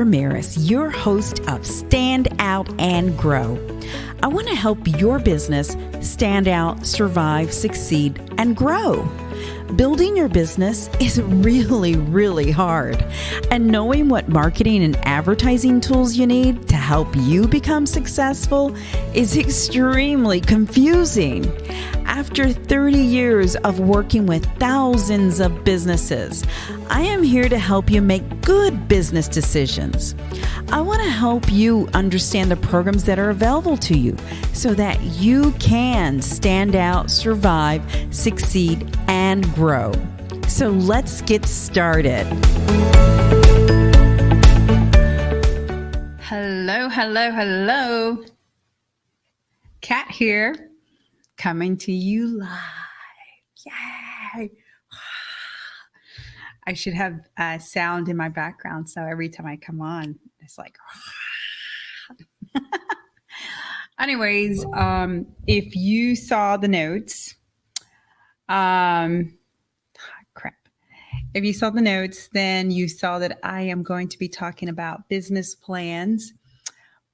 Ramirez, your host of Stand Out and Grow. I want to help your business stand out, survive, succeed, and grow. Building your business is really, really hard. And knowing what marketing and advertising tools you need to help you become successful is extremely confusing. After 30 years of working with thousands of businesses, I am here to help you make good business decisions. I want to help you understand the programs that are available to you so that you can stand out, survive, succeed, and grow. So let's get started. Hello. Kat here, coming to you live. Yay! I should have sound in my background, so every time I come on, it's like. Anyways, if you saw the notes, If you saw the notes, then you saw that I am going to be talking about business plans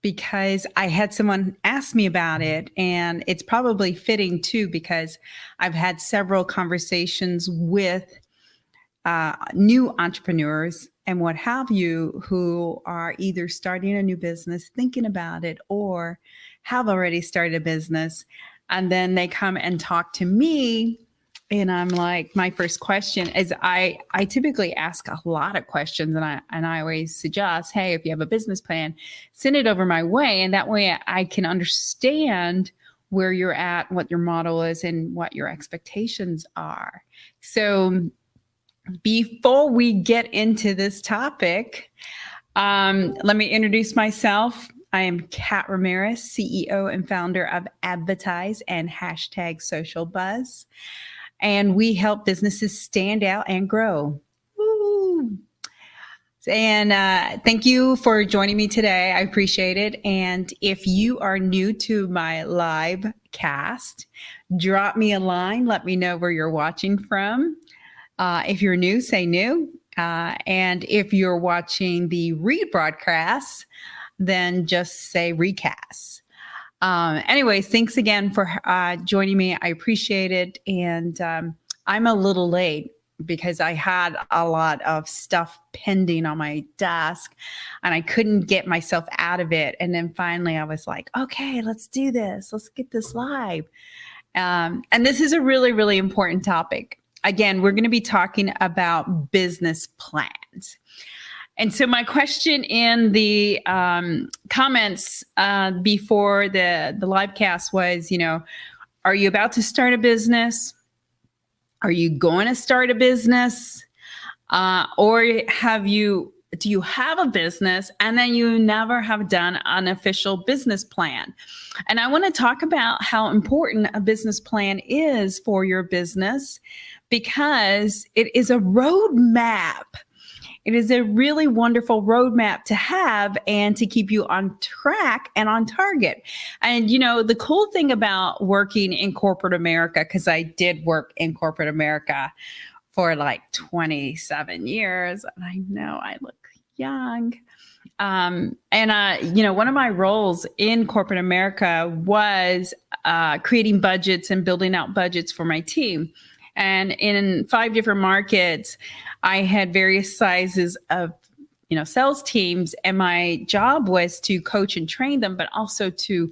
because I had someone ask me about it, and it's probably fitting too because I've had several conversations with new entrepreneurs and what have you who are either starting a new business, thinking about it, or have already started a business. And then they come and talk to me. And I'm like, my first question is I typically ask a lot of questions, and I always suggest, hey, if you have a business plan, send it over my way. And that way I can understand where you're at, what your model is, and what your expectations are. So before we get into this topic, let me introduce myself. I am Kat Ramirez, CEO and founder of adBidtise and #SocialBuzz. And we help businesses stand out and grow. Woo! And thank you for joining me today. I appreciate it. And if you are new to my live cast, drop me a line. Let me know where you're watching from. If you're new, say new. And if you're watching the rebroadcast, then just say recast. Anyways, thanks again for joining me. I appreciate it. And I'm a little late because I had a lot of stuff pending on my desk and I couldn't get myself out of it. And then finally I was like, okay, let's do this. Let's get this live. And this is a really, really important topic. Again, we're going to be talking about business plans. And so my question in the comments before the live cast was, are you about to start a business? Are you going to start a business? Or do you have a business and then you never have done an official business plan? And I want to talk about how important a business plan is for your business because it is a roadmap. It is a really wonderful roadmap to have and to keep you on track and on target. And, the cool thing about working in corporate America, because I did work in corporate America for like 27 years, and I know I look young. One of my roles in corporate America was creating budgets and building out budgets for my team. And in 5 different markets, I had various sizes of, sales teams. And my job was to coach and train them, but also to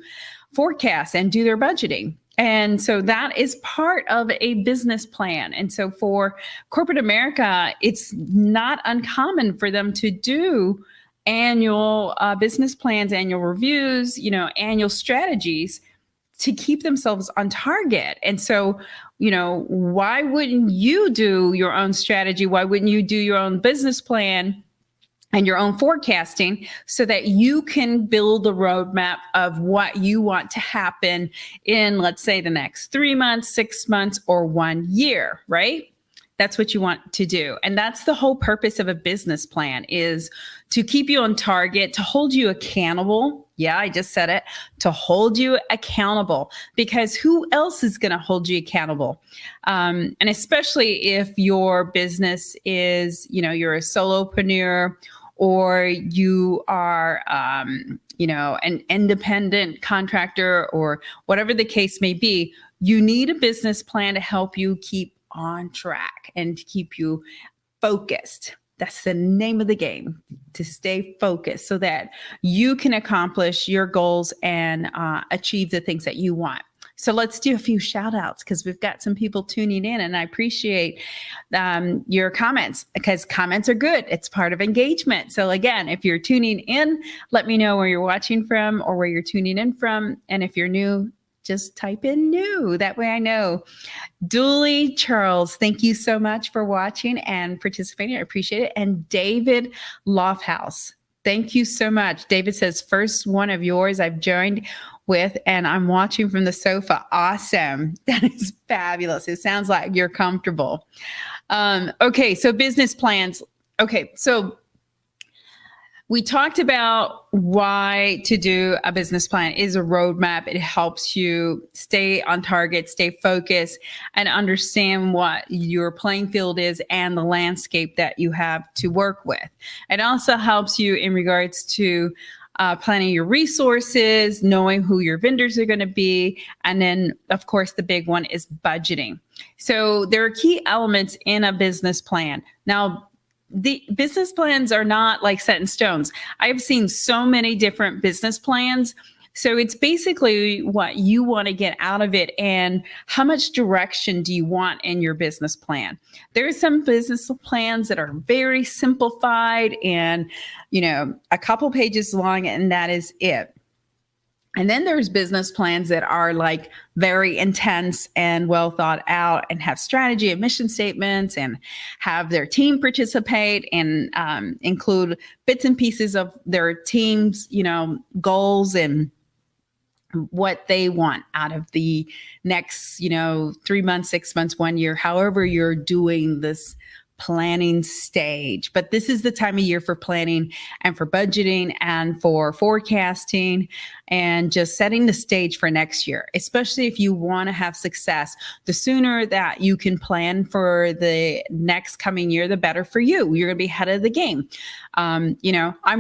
forecast and do their budgeting. And so that is part of a business plan. And so for corporate America, it's not uncommon for them to do annual business plans, annual reviews, annual strategies to keep themselves on target. And so, why wouldn't you do your own strategy? Why wouldn't you do your own business plan and your own forecasting so that you can build a roadmap of what you want to happen in, let's say, the next 3 months, 6 months, or 1 year, right? That's what you want to do. And that's the whole purpose of a business plan, is to keep you on target, to hold you accountable. Yeah, I just said it, to hold you accountable, because who else is going to hold you accountable? And especially if your business is, you're a solopreneur, or you are, an independent contractor, or whatever the case may be, you need a business plan to help you keep on track and to keep you focused. That's the name of the game, to stay focused so that you can accomplish your goals and achieve the things that you want. So let's do a few shout outs, because we've got some people tuning in, and I appreciate your comments, because comments are good. It's part of engagement. So again, if you're tuning in, let me know where you're watching from or where you're tuning in from. And if you're new, just type in new. That way I know. Dooley Charles, thank you so much for watching and participating. I appreciate it. And David Lofthouse, thank you so much. David says, first one of yours I've joined with, and I'm watching from the sofa. Awesome. That is fabulous. It sounds like you're comfortable. Okay, so business plans. Okay, so we talked about why to do a business plan is a roadmap. It helps you stay on target, stay focused, and understand what your playing field is and the landscape that you have to work with. It also helps you in regards to planning your resources, knowing who your vendors are going to be. And then, of course, the big one is budgeting. So there are key elements in a business plan. Now, the business plans are not like set in stones. I've seen so many different business plans. So it's basically what you want to get out of it and how much direction do you want in your business plan. There are some business plans that are very simplified and, a couple pages long, and that is it. And then there's business plans that are like very intense and well thought out and have strategy and mission statements and have their team participate and include bits and pieces of their team's, goals and what they want out of the next, 3 months, 6 months, 1 year, however you're doing this planning stage. But this is the time of year for planning and for budgeting and for forecasting and just setting the stage for next year, especially if you want to have success. The sooner that you can plan for the next coming year, the better for you. You're going to be ahead of the game. I'm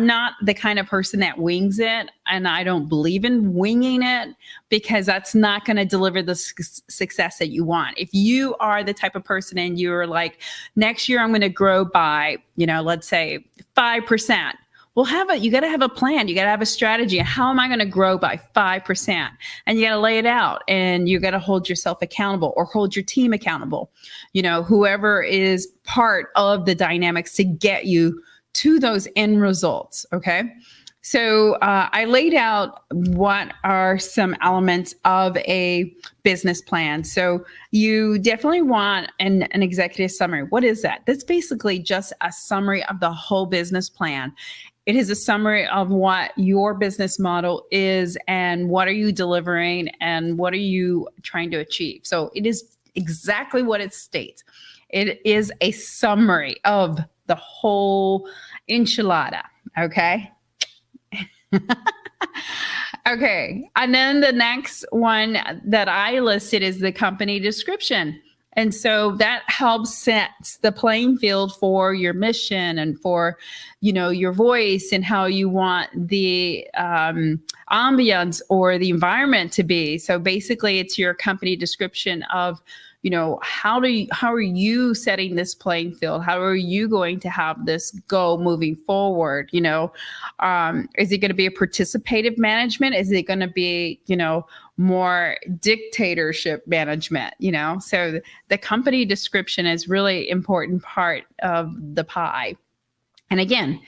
not the kind of person that wings it, and I don't believe in winging it because that's not going to deliver the success that you want. If you are the type of person and you're like, next year I'm going to grow by, let's say 5%. Well, you got to have a plan. You got to have a strategy. How am I going to grow by 5%? And you got to lay it out, and you got to hold yourself accountable or hold your team accountable. Whoever is part of the dynamics to get you to those end results. Okay. So I laid out what are some elements of a business plan. So you definitely want an executive summary. What is that? That's basically just a summary of the whole business plan. It is a summary of what your business model is and what are you delivering and what are you trying to achieve. So it is exactly what it states. It is a summary of the whole enchilada. Okay. Okay. And then the next one that I listed is the company description. And so that helps set the playing field for your mission and for, your voice and how you want the ambience or the environment to be. So basically it's your company description of, how are you setting this playing field? How are you going to have this go moving forward? Is it going to be a participative management? Is it going to be, more dictatorship management? So the company description is really important part of the pie. And again,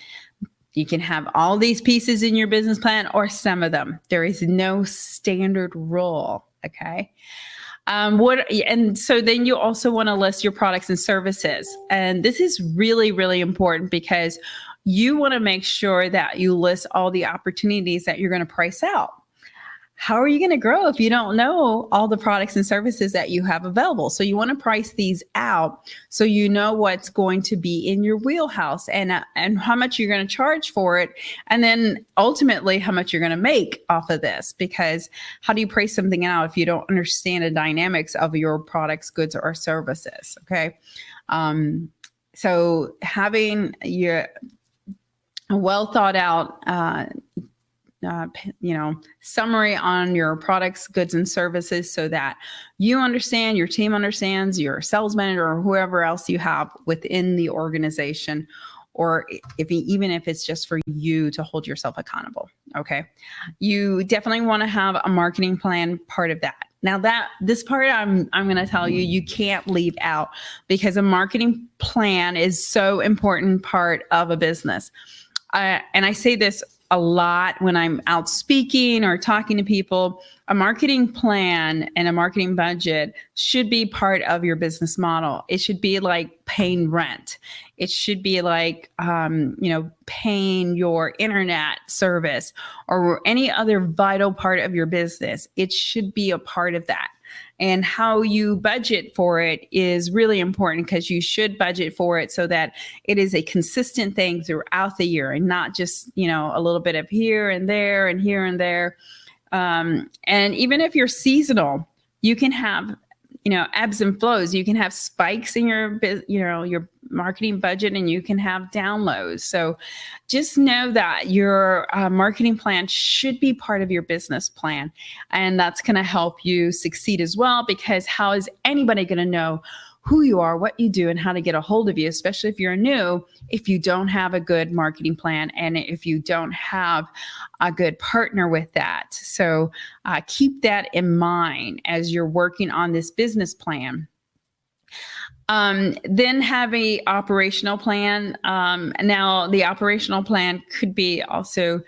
you can have all these pieces in your business plan or some of them. There is no standard rule. Okay. And so then you also want to list your products and services. And this is really, really important because you want to make sure that you list all the opportunities that you're going to price out. How are you going to grow if you don't know all the products and services that you have available? So you want to price these out so you know what's going to be in your wheelhouse and how much you're going to charge for it. And then ultimately how much you're going to make off of this, because how do you price something out if you don't understand the dynamics of your products, goods, or services? Okay. So having a well thought out summary on your products, goods, and services so that you understand, your team understands, your sales manager or whoever else you have within the organization, or even if it's just for you to hold yourself accountable. Okay. You definitely want to have a marketing plan part of that. Now this part I'm going to tell you, you can't leave out because a marketing plan is so important part of a business. And I say this a lot when I'm out speaking or talking to people. A marketing plan and a marketing budget should be part of your business model. It should be like paying rent. It should be like, paying your internet service or any other vital part of your business. It should be a part of that. And how you budget for it is really important because you should budget for it so that it is a consistent thing throughout the year and not just, a little bit of here and there and here and there. And even if you're seasonal, you can have, ebbs and flows. You can have spikes in your marketing budget and you can have downloads. So just know that your marketing plan should be part of your business plan. And that's going to help you succeed as well, because how is anybody going to know who you are, what you do, and how to get a hold of you, especially if you're new, if you don't have a good marketing plan and if you don't have a good partner with that. So keep that in mind as you're working on this business plan. Then have a operational plan. Now, the operational plan could be also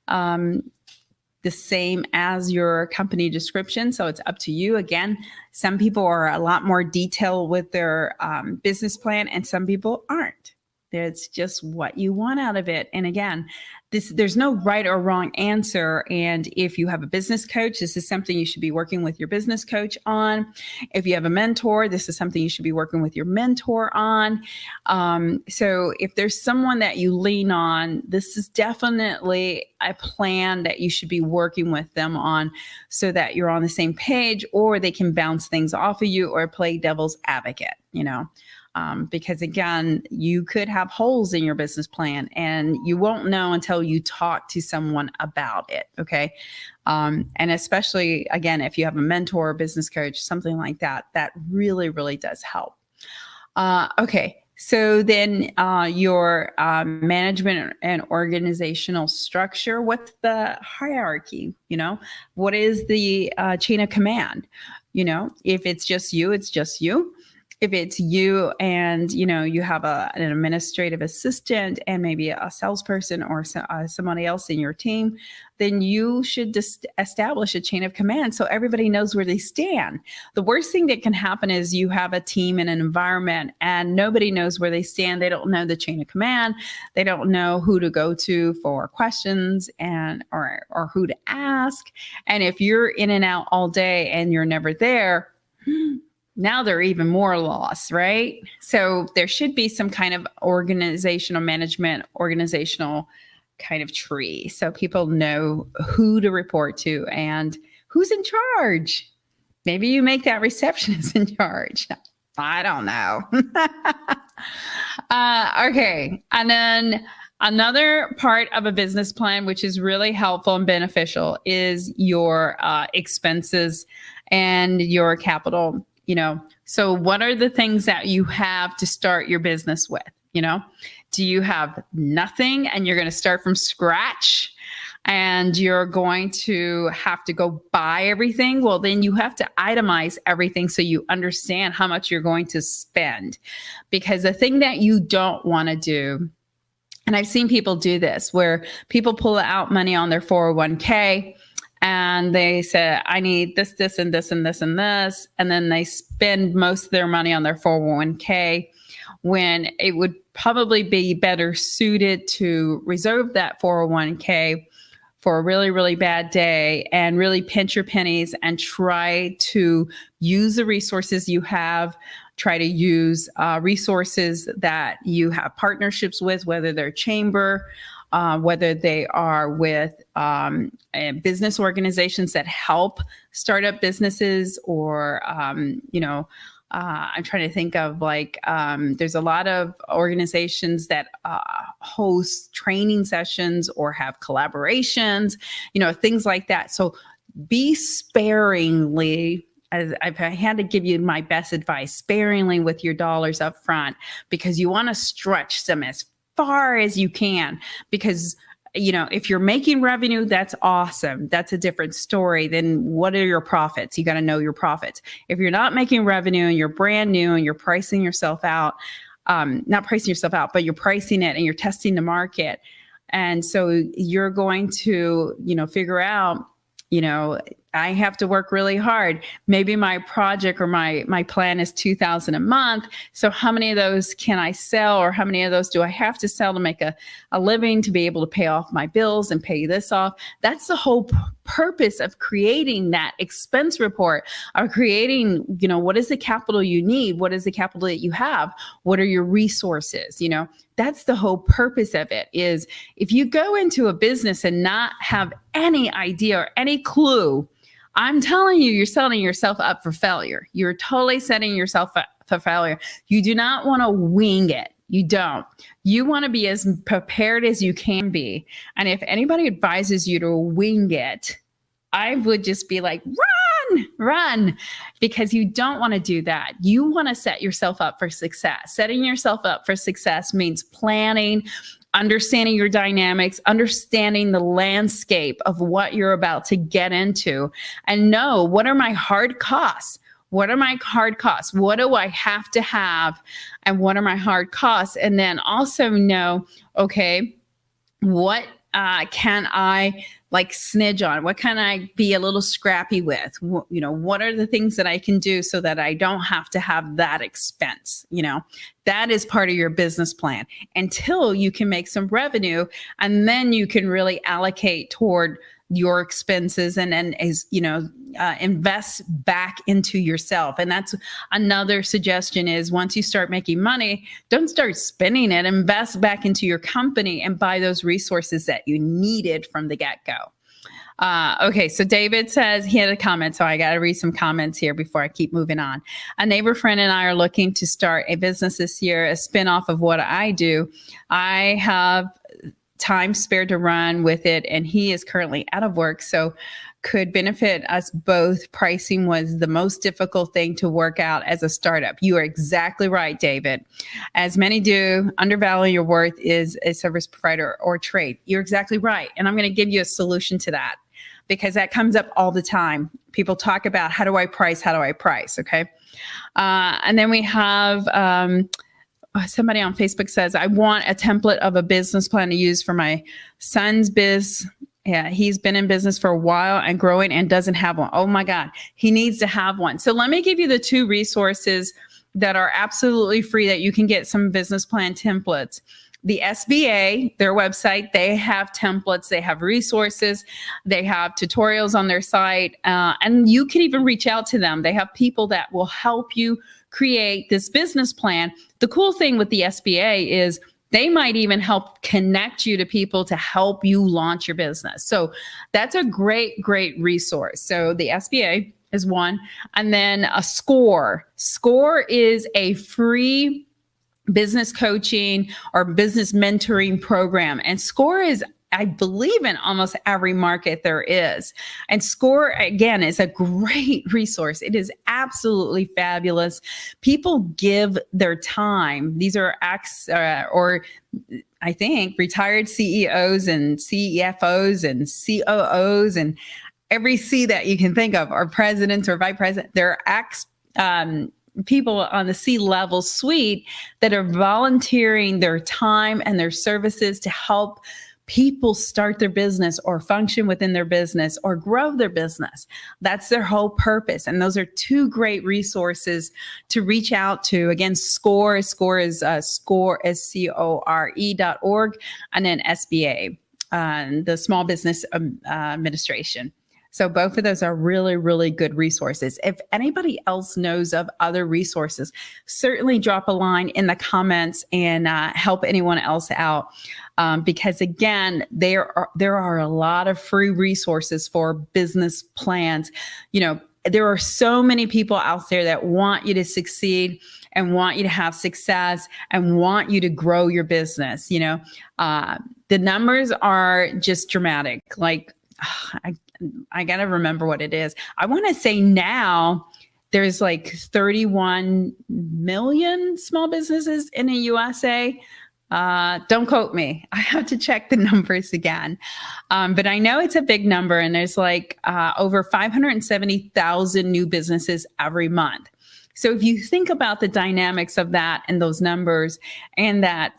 the same as your company description. So it's up to you. Again, some people are a lot more detailed with their business plan and some people aren't. It's just what you want out of it. And again, there's no right or wrong answer. And if you have a business coach, this is something you should be working with your business coach on. If you have a mentor, this is something you should be working with your mentor on. So if there's someone that you lean on, this is definitely a plan that you should be working with them on so that you're on the same page, or they can bounce things off of you or play devil's advocate, because again, you could have holes in your business plan and you won't know until you talk to someone about it. Okay. And especially again, if you have a mentor or business coach, something like that, that really, really does help. Okay. So then your management and organizational structure, what's the hierarchy? What is the chain of command? If it's just you, it's just you. If it's you and, you have an administrative assistant and maybe a salesperson or somebody else in your team, then you should just establish a chain of command so everybody knows where they stand. The worst thing that can happen is you have a team in an environment and nobody knows where they stand. They don't know the chain of command. They don't know who to go to for questions or who to ask. And if you're in and out all day and you're never there, now they're even more lost, right? So there should be some kind of organizational kind of tree so people know who to report to and who's in charge. Maybe you make that receptionist in charge. I don't know. Okay. And then another part of a business plan, which is really helpful and beneficial, is your expenses and your capital. So what are the things that you have to start your business with? Do you have nothing and you're going to start from scratch and you're going to have to go buy everything? Well, then you have to itemize everything so you understand how much you're going to spend. Because the thing that you don't want to do, and I've seen people do this, where people pull out money on their 401k and they say, I need this, this, and this, and this, and this. And then they spend most of their money on their 401k when it would probably be better suited to reserve that 401k for a really, really bad day and really pinch your pennies and try to use the resources you have. Try to use resources that you have partnerships with, whether they're chamber, whether they are with business organizations that help start up businesses or, I'm trying to think of there's a lot of organizations that host training sessions or have collaborations, things like that. So be sparingly, as I've had to give you my best advice, sparingly with your dollars up front, because you want to stretch them as far as you can. Because if you're making revenue, that's awesome. That's a different story than what are your profits. You got to know your profits. If you're not making revenue and you're brand new and you're pricing yourself out, not pricing yourself out, but you're pricing it and you're testing the market. And so you're going to, figure out, I have to work really hard. Maybe my project or my plan is $2,000 a month. So how many of those can I sell, or how many of those do I have to sell to make a living, to be able to pay off my bills and pay this off? That's the whole purpose of creating that expense report, of creating, what is the capital you need? What is the capital that you have? What are your resources? That's the whole purpose of it. Is if you go into a business and not have any idea or any clue, I'm telling you, you're setting yourself up for failure. You're totally setting yourself up for failure. You do not want to wing it. You don't. You want to be as prepared as you can be. And if anybody advises you to wing it, I would just be like, run, because you don't want to do that. You want to set yourself up for success. Setting yourself up for success means planning, understanding your dynamics, understanding the landscape of what you're about to get into, and know, what are my hard costs? What are my hard costs? What do I have to have? And what are my hard costs? And then also know, okay, what can I snidge on? What can I be a little scrappy with? What are the things that I can do so that I don't have to have that expense? That is part of your business plan until you can make some revenue, and then you can really allocate toward your expenses and then invest back into yourself. And that's another suggestion, is once you start making money, don't start spending it. Invest back into your company and buy those resources that you needed from the get-go. Okay, so David says he had a comment, so I got to read some comments here before I keep moving on. A neighbor friend and I are looking to start a business this year, a spin-off of what I do. I have time spared to run with it, and he is currently out of work, so could benefit us both. Pricing was the most difficult thing to work out as a startup. You are exactly right, David. As many do, undervalue your worth is a service provider or trade. You're exactly right. And I'm going to give you a solution to that, because that comes up all the time. People talk about, how do I price? How do I price? Okay. And then we have somebody on Facebook says, I want a template of a business plan to use for my son's biz. Yeah, he's been in business for a while and growing and doesn't have one. Oh my God, he needs to have one. So let me give you the two resources that are absolutely free that you can get some business plan templates. The SBA, their website, they have templates, they have resources, they have tutorials on their site, and you can even reach out to them. They have people that will help you create this business plan. The cool thing with the SBA is they might even help connect you to people to help you launch your business. So that's a great, great resource. So the SBA is one. And then a SCORE. SCORE is a free business coaching or business mentoring program. And SCORE is, I believe, in almost every market there is. And SCORE, again, is a great resource. It is absolutely fabulous. People give their time. These are I think retired CEOs and CFOs and COOs and every C that you can think of, or presidents or vice president. They're people on the C-level suite that are volunteering their time and their services to help people start their business or function within their business or grow their business. That's their whole purpose. And those are two great resources to reach out to. Again, SCORE is SCORE.org, and then SBA, the Small Business Administration. So both of those are really, really good resources. If anybody else knows of other resources, certainly drop a line in the comments and help anyone else out. Because again, there are a lot of free resources for business plans. there are so many people out there that want you to succeed and want you to have success and want you to grow your business. The numbers are just dramatic. Like, I got to remember what it is. I want to say now there's like 31 million small businesses in the USA. Don't quote me. I have to check the numbers again. But I know it's a big number, and there's like over 570,000 new businesses every month. So if you think about the dynamics of that and those numbers, and that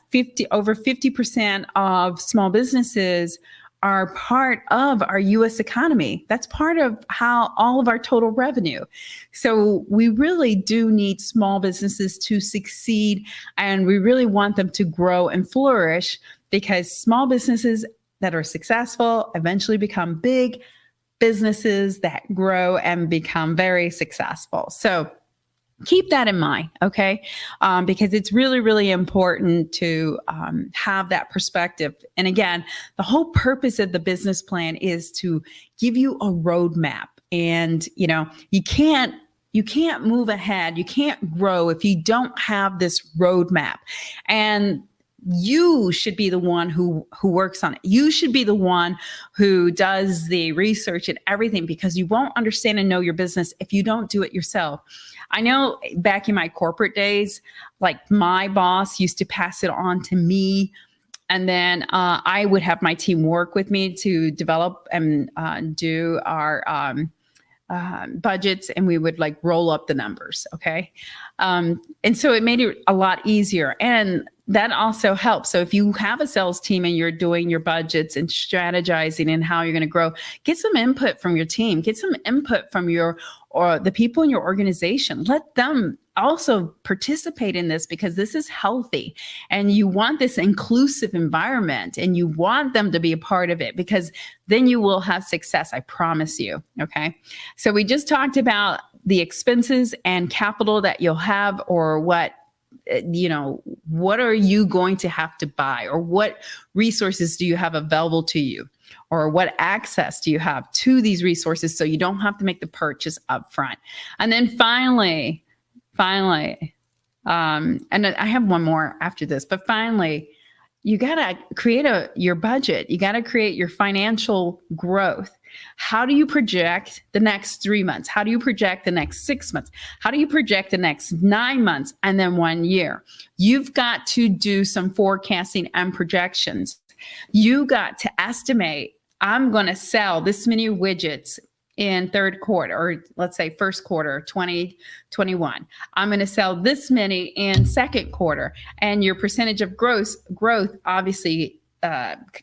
over 50% of small businesses are part of our U.S. economy. That's part of how all of our total revenue. So we really do need small businesses to succeed, and we really want them to grow and flourish, because small businesses that are successful eventually become big businesses that grow and become very successful. So keep that in mind, okay? Because it's really, really important to have that perspective. And again, the whole purpose of the business plan is to give you a roadmap. And you can't move ahead, you can't grow if you don't have this roadmap. And you should be the one who works on it. You should be the one who does the research and everything, because you won't understand and know your business if you don't do it yourself. I know back in my corporate days, like my boss used to pass it on to me, and then I would have my team work with me to develop and do our budgets, and we would like roll up the numbers. Okay. And so it made it a lot easier. And that also helps. So if you have a sales team and you're doing your budgets and strategizing and how you're going to grow, get some input from your team, get some input from the people in your organization. Let them also participate in this, because this is healthy, and you want this inclusive environment, and you want them to be a part of it, because then you will have success. I promise you. Okay. So we just talked about the expenses and capital that you'll have, or what are you going to have to buy, or what resources do you have available to you, or what access do you have to these resources, so you don't have to make the purchase up front. And then finally, and I have one more after this, but finally, you got to create your budget. You got to create your financial growth. How do you project the next 3 months? How do you project the next 6 months? How do you project the next 9 months and then 1 year? You've got to do some forecasting and projections. You got to estimate, I'm going to sell this many widgets in third quarter, or let's say first quarter 2021. I'm going to sell this many in second quarter, and your percentage of growth obviously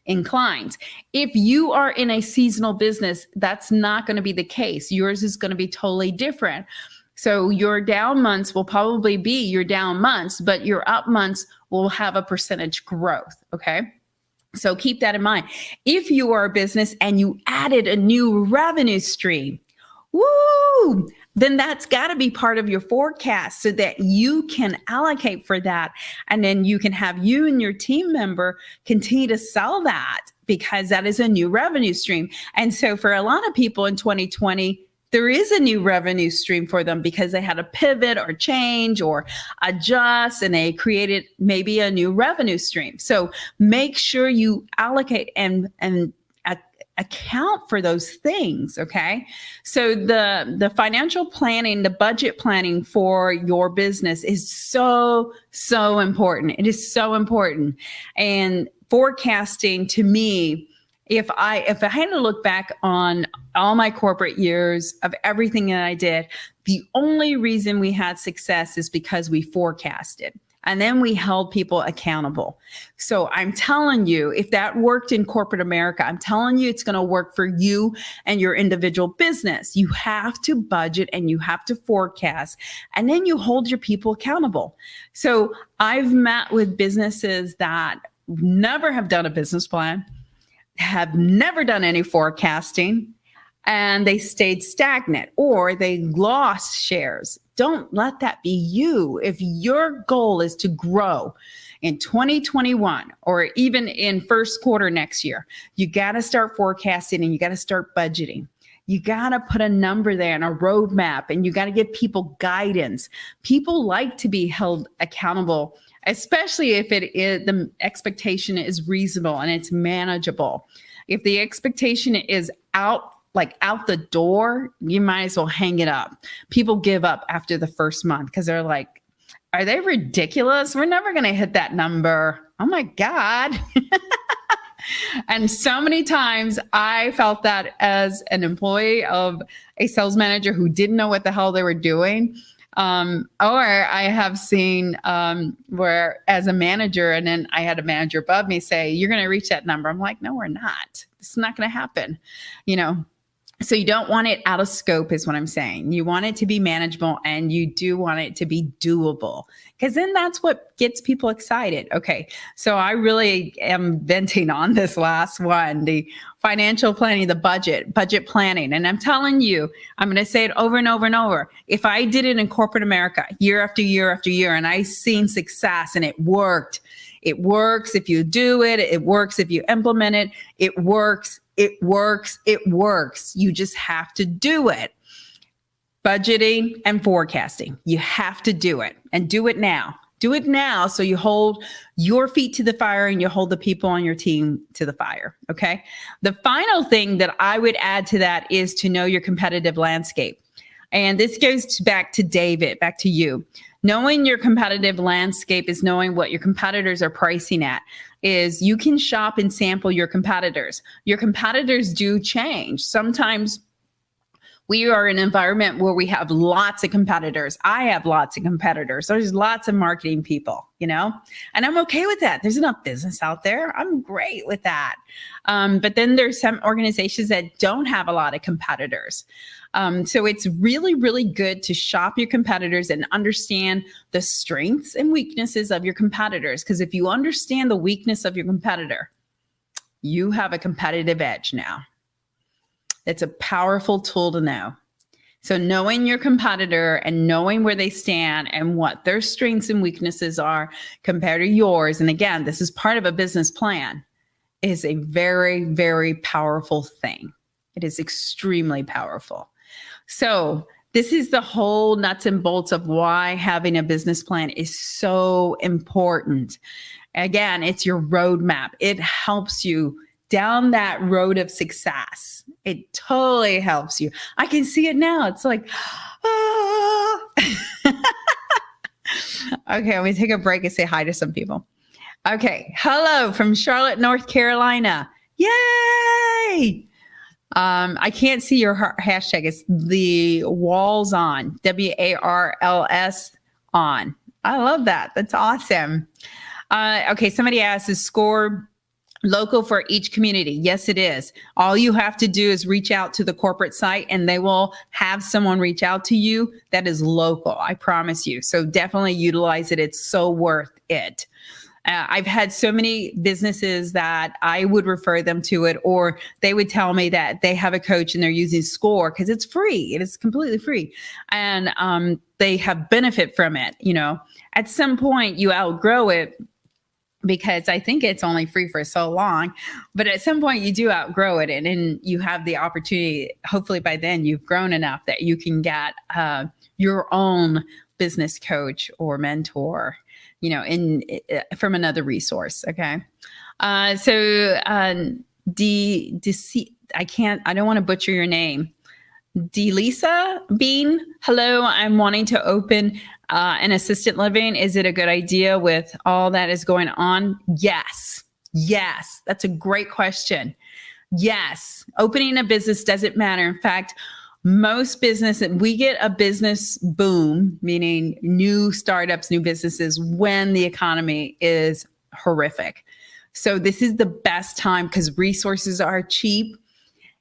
inclines. If you are in a seasonal business, that's not going to be the case. Yours is going to be totally different. So your down months will probably be your down months, but your up months will have a percentage growth. Okay. So keep that in mind. If you are a business and you added a new revenue stream, woo, then that's got to be part of your forecast, so that you can allocate for that. And then you can have you and your team member continue to sell that, because that is a new revenue stream. And so for a lot of people in 2020, there is a new revenue stream for them, because they had to pivot or change or adjust, and they created maybe a new revenue stream. So make sure you allocate and account for those things. Okay. So the financial planning, the budget planning for your business is so important. It is so important. And forecasting, to me, if I had to look back on all my corporate years of everything that I did, the only reason we had success is because we forecasted. And then we held people accountable. So I'm telling you, if that worked in corporate America, I'm telling you it's going to work for you and your individual business. You have to budget and you have to forecast, and then you hold your people accountable. So I've met with businesses that never have done a business plan, have never done any forecasting, and they stayed stagnant or they lost shares. Don't let that be you. If your goal is to grow in 2021 or even in first quarter next year, you got to start forecasting and you got to start budgeting. You got to put a number there and a roadmap, and you got to give people guidance. People like to be held accountable, especially if the expectation is reasonable and it's manageable. If the expectation is out the door, you might as well hang it up. People give up after the first month because they're like, are they ridiculous? We're never going to hit that number. Oh my God. And so many times I felt that as an employee of a sales manager who didn't know what the hell they were doing. Or I have seen where as a manager, and then I had a manager above me say, you're going to reach that number. I'm like, no, we're not. It's not going to happen. So you don't want it out of scope is what I'm saying. You want it to be manageable, and you do want it to be doable, because then that's what gets people excited. Okay. So I really am venting on this last one, the financial planning, the budget planning. And I'm telling you, I'm going to say it over and over and over. If I did it in corporate America year after year after year, and I've seen success and it worked, it works if you do it. It works if you implement it. It works. It works. It works. You just have to do it. Budgeting and forecasting. You have to do it, and do it now. Do it now so you hold your feet to the fire and you hold the people on your team to the fire. Okay. The final thing that I would add to that is to know your competitive landscape. And this goes back to David, back to you. Knowing your competitive landscape is knowing what your competitors are pricing at. Is you can shop and sample your competitors. Your competitors do change. Sometimes we are in an environment where we have lots of competitors. I have lots of competitors. There's lots of marketing people, and I'm okay with that. There's enough business out there. I'm great with that. But then there's some organizations that don't have a lot of competitors. So it's really, really good to shop your competitors and understand the strengths and weaknesses of your competitors. Because if you understand the weakness of your competitor, you have a competitive edge now. It's a powerful tool to know. So knowing your competitor and knowing where they stand and what their strengths and weaknesses are compared to yours, and again, this is part of a business plan, is a very, very powerful thing. It is extremely powerful. So this is the whole nuts and bolts of why having a business plan is so important. Again, it's your roadmap. It helps you down that road of success. It totally helps you. I can see it now. It's like, ah. Okay, let me take a break and say hi to some people. Okay, hello from Charlotte, North Carolina. Yay! I can't see your hashtag. It's the walls on, WARLS on. I love that. That's awesome. Okay, somebody asked, is SCORE local for each community? Yes, it is. All you have to do is reach out to the corporate site and they will have someone reach out to you that is local. I promise you. So definitely utilize it. It's so worth it. I've had so many businesses that I would refer them to it, or they would tell me that they have a coach and they're using SCORE because it's free. It is completely free. And they have benefit from it. At some point you outgrow it, because I think it's only free for so long, but at some point you do outgrow it, and then you have the opportunity. Hopefully by then you've grown enough that you can get your own business coach or mentor, from another resource. Okay. I don't want to butcher your name. Delisa Bean, hello. I'm wanting to open an assisted living. Is it a good idea with all that is going on? Yes. That's a great question. Yes. Opening a business doesn't matter. In fact, most business, we get a business boom, meaning new startups, new businesses, when the economy is horrific. So this is the best time because resources are cheap.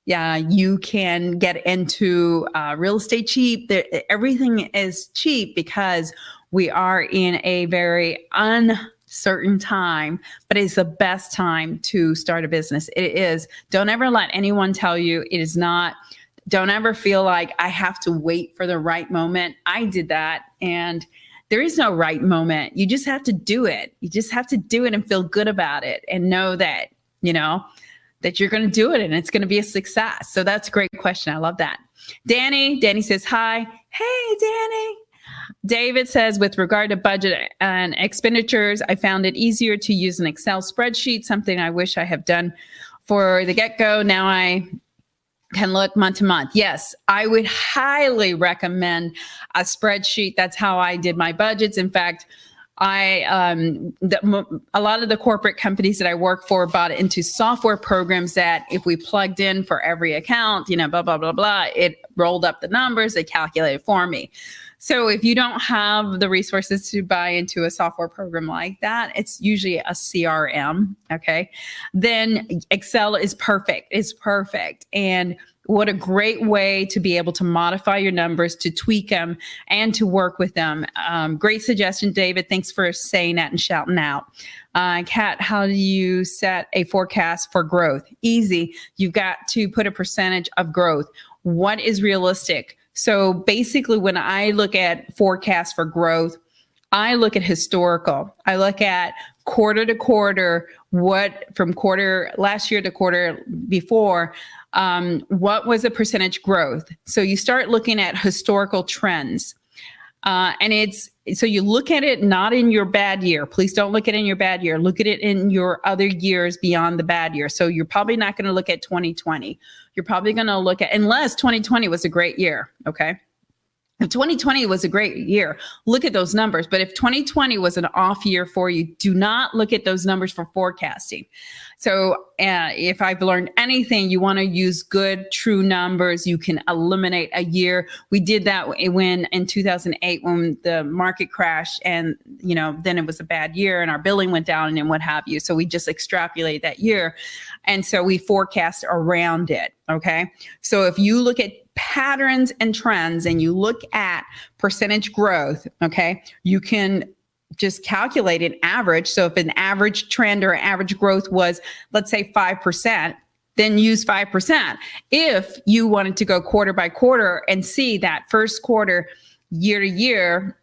Yeah, you can get into real estate cheap. Everything is cheap because we are in a very uncertain time, but it's the best time to start a business. It is. Don't ever let anyone tell you it is not. Don't ever feel like I have to wait for the right moment. I did that, and there is no right moment. You just have to do it. You just have to do it and feel good about it and know that, that you're going to do it and it's going to be a success. So that's a great question. I love that. Danny says, hi. Hey, Danny. David says, with regard to budget and expenditures, I found it easier to use an Excel spreadsheet, something I wish I have done for the get-go. Now I can look month to month. Yes, I would highly recommend a spreadsheet. That's how I did my budgets. In fact, a lot of the corporate companies that I work for bought into software programs that if we plugged in for every account, blah, blah, blah, blah, it rolled up the numbers, it calculated for me. So if you don't have the resources to buy into a software program like that, it's usually a CRM, okay? Then Excel is perfect. It's perfect. And what a great way to be able to modify your numbers, to tweak them, and to work with them. Great suggestion, David. Thanks for saying that and shouting out. Kat, how do you set a forecast for growth? Easy. You've got to put a percentage of growth. What is realistic? So basically, when I look at forecasts for growth, I look at historical. I look at quarter to quarter, from quarter last year to quarter before, what was the percentage growth? So you start looking at historical trends. So you look at it not in your bad year. Please don't look at it in your bad year. Look at it in your other years beyond the bad year. So you're probably not going to look at 2020. You're probably going to look at, unless 2020 was a great year, okay? If 2020 was a great year, look at those numbers. But if 2020 was an off year for you, do not look at those numbers for forecasting. So if I've learned anything, you want to use good, true numbers. You can eliminate a year. We did that when in 2008, when the market crashed and, then it was a bad year and our billing went down and what have you. So we just extrapolate that year. And so we forecast around it. Okay. So if you look at patterns and trends and you look at percentage growth, okay, you can just calculate an average. So if an average trend or average growth was, let's say 5%, then use 5%. If you wanted to go quarter by quarter and see that first quarter year to year,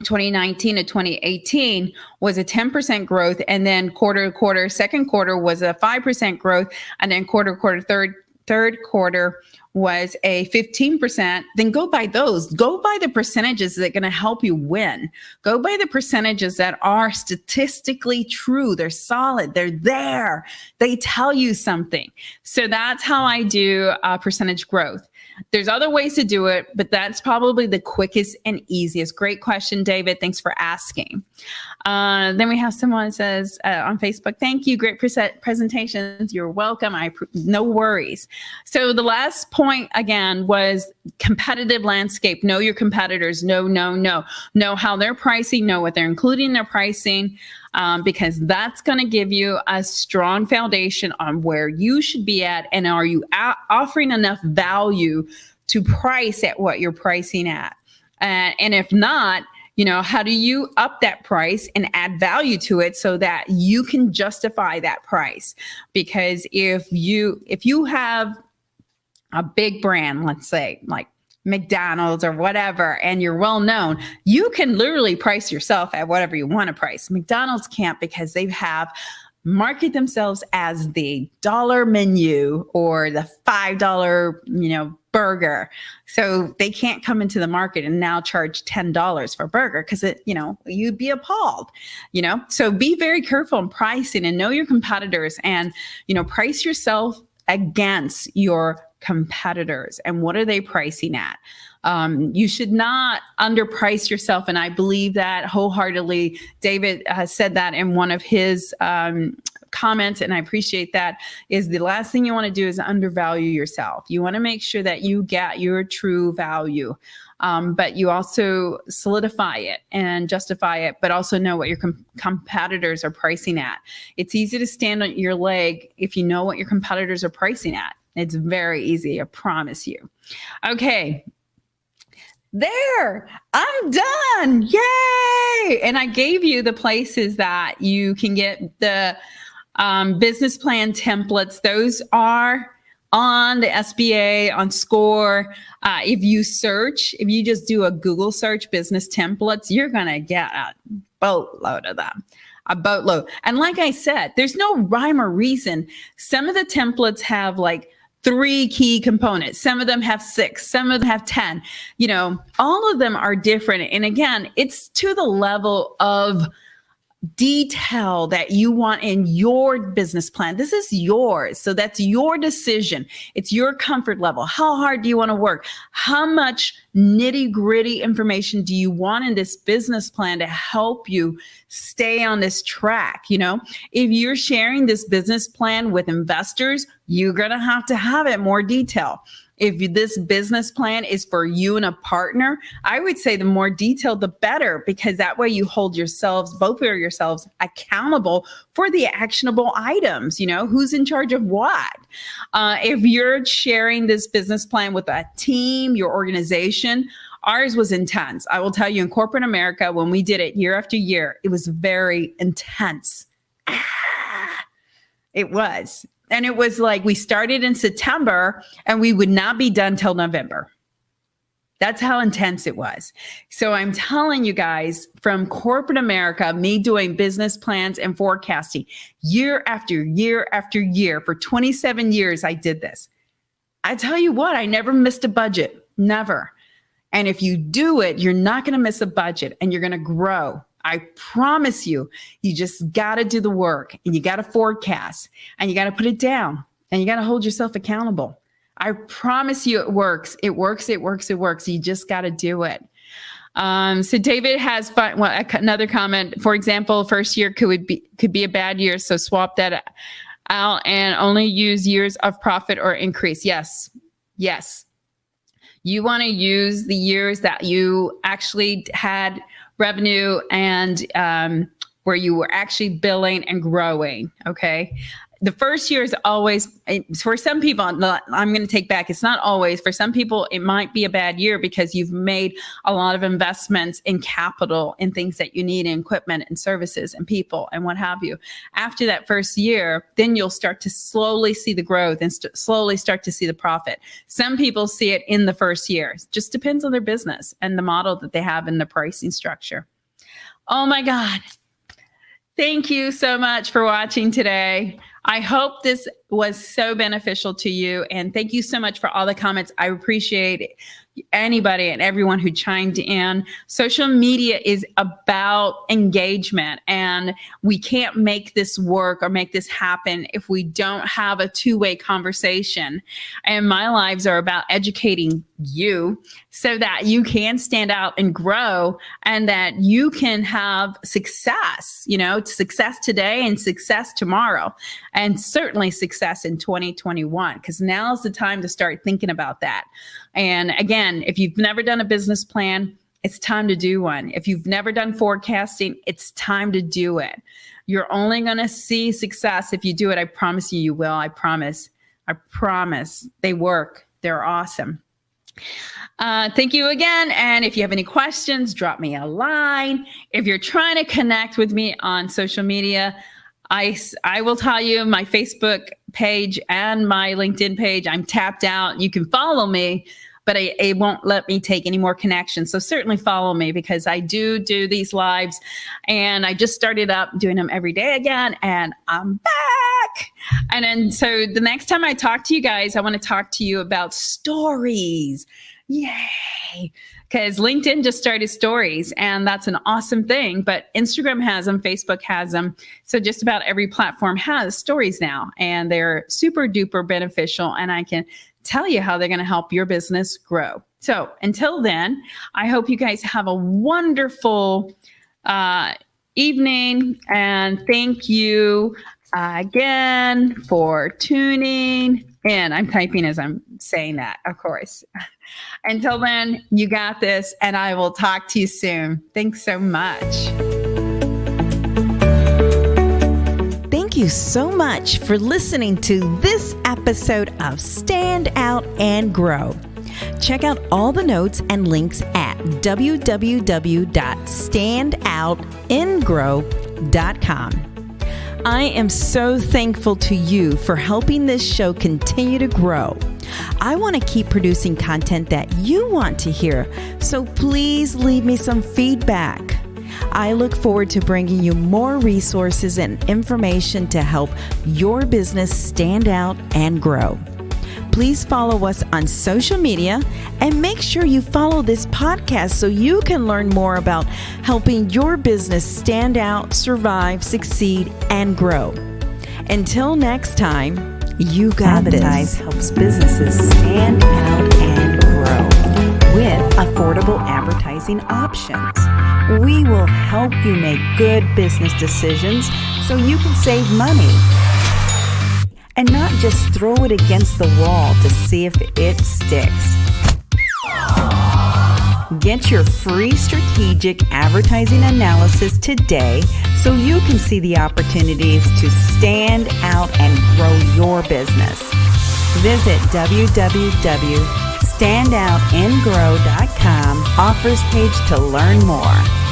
2019 to 2018 was a 10% growth, and then quarter to quarter, second quarter was a 5% growth, and then quarter to quarter, third quarter was a 15%, then go by those. Go by the percentages that are going to help you win. Go by the percentages that are statistically true. They're solid. They're there. They tell you something. So that's how I do percentage growth. There's other ways to do it, but that's probably the quickest and easiest. Great question, David. Thanks for asking. Then we have someone that says on Facebook, thank you. Great presentations. You're welcome. No worries. So the last point again was competitive landscape. Know your competitors. Know how they're pricing, know what they're including in their pricing. Because that's going to give you a strong foundation on where you should be at, and are you offering enough value to price at what you're pricing at? And if not, how do you up that price and add value to it so that you can justify that price? Because if you have a big brand, let's say like McDonald's or whatever, and you're well known, you can literally price yourself at whatever you want to price. McDonald's can't, because they have market themselves as the dollar menu or the $5, burger. So they can't come into the market and now charge $10 for a burger, because you'd be appalled, So be very careful in pricing and know your competitors, and, price yourself against your competitors and what are they pricing at. You should not underprice yourself, and I believe that wholeheartedly. David has said that in one of his comments, and I appreciate that. Is the last thing you want to do is undervalue yourself. You want to make sure that you get your true value, but you also solidify it and justify it, but also know what your competitors are pricing at. It's easy to stand on your leg if you know what your competitors are pricing at. It's very easy, I promise you. Okay. There, I'm done. Yay! And I gave you the places that you can get the business plan templates. Those are on the SBA, on SCORE. If you just do a Google search, business templates, you're going to get a boatload of them. a boatload. And like I said, there's no rhyme or reason. Some of the templates have like 3 key components. Some of them have 6, some of them have 10. All of them are different. And again, it's to the level of detail that you want in your business plan. This is yours. So that's your decision. It's your comfort level. How hard do you want to work? How much nitty-gritty information do you want in this business plan to help you stay on this track? If you're sharing this business plan with investors, you're going to have it more detail. If this business plan is for you and a partner, I would say the more detailed, the better, because that way you hold both of yourselves accountable for the actionable items. Who's in charge of what? If you're sharing this business plan with a team, your organization, ours was intense. I will tell you, in corporate America, when we did it year after year, it was very intense. It was. And it was like we started in September and we would not be done till November. That's how intense it was. So I'm telling you guys, from corporate America, me doing business plans and forecasting year after year after year, for 27 years, I did this. I tell you what, I never missed a budget, never. And if you do it, you're not going to miss a budget and you're going to grow. I promise you, you just got to do the work and you got to forecast and you got to put it down and you got to hold yourself accountable. I promise you it works. It works. It works. It works. You just got to do it. So David has another comment. For example, first year could be a bad year. So swap that out and only use years of profit or increase. Yes. Yes. You want to use the years that you actually had revenue and where you were actually billing and growing. Okay. The first year is always, for some people, I'm going to take back, it's not always. For some people, it might be a bad year because you've made a lot of investments in capital and things that you need in equipment and services and people and what have you. After that first year, then you'll start to slowly see the growth and slowly start to see the profit. Some people see it in the first year. It just depends on their business and the model that they have in the pricing structure. Oh my God. Thank you so much for watching today. I hope this was so beneficial to you. And thank you so much for all the comments. I appreciate anybody and everyone who chimed in. Social media is about engagement, and we can't make this work or make this happen if we don't have a two-way conversation. And my lives are about educating you so that you can stand out and grow and that you can have success, success today and success tomorrow, and certainly success in 2021, because now is the time to start thinking about that. And again, if you've never done a business plan, it's time to do one. If you've never done forecasting, it's time to do it. You're only going to see success if you do it. I promise you will. I promise. I promise. They work. They're awesome. Thank you again. And if you have any questions, drop me a line. If you're trying to connect with me on social media, I will tell you my Facebook page and my LinkedIn page, I'm tapped out. You can follow me, but it won't let me take any more connections. So certainly follow me, because I do these lives, and I just started up doing them every day again, and I'm back. And then so the next time I talk to you guys, I want to talk to you about stories. Yay. Because LinkedIn just started stories, and that's an awesome thing. But Instagram has them, Facebook has them. So just about every platform has stories now, and they're super duper beneficial. And I can tell you how they're going to help your business grow. So until then, I hope you guys have a wonderful evening. And thank you again for tuning in. I'm typing as I'm saying that, of course. Until then, you got this, and I will talk to you soon. Thanks so much. Thank you so much for listening to this episode of Stand Out and Grow. Check out all the notes and links at www.standoutandgrow.com. I am so thankful to you for helping this show continue to grow. I want to keep producing content that you want to hear, so please leave me some feedback. I look forward to bringing you more resources and information to help your business stand out and grow. Please follow us on social media and make sure you follow this podcast so you can learn more about helping your business stand out, survive, succeed, and grow. Until next time, you got this. adBidtise helps businesses stand out and grow with affordable advertising options. We will help you make good business decisions so you can save money and not just throw it against the wall to see if it sticks. Get your free strategic advertising analysis today so you can see the opportunities to stand out and grow your business. Visit www.standoutandgrow.com offers page to learn more.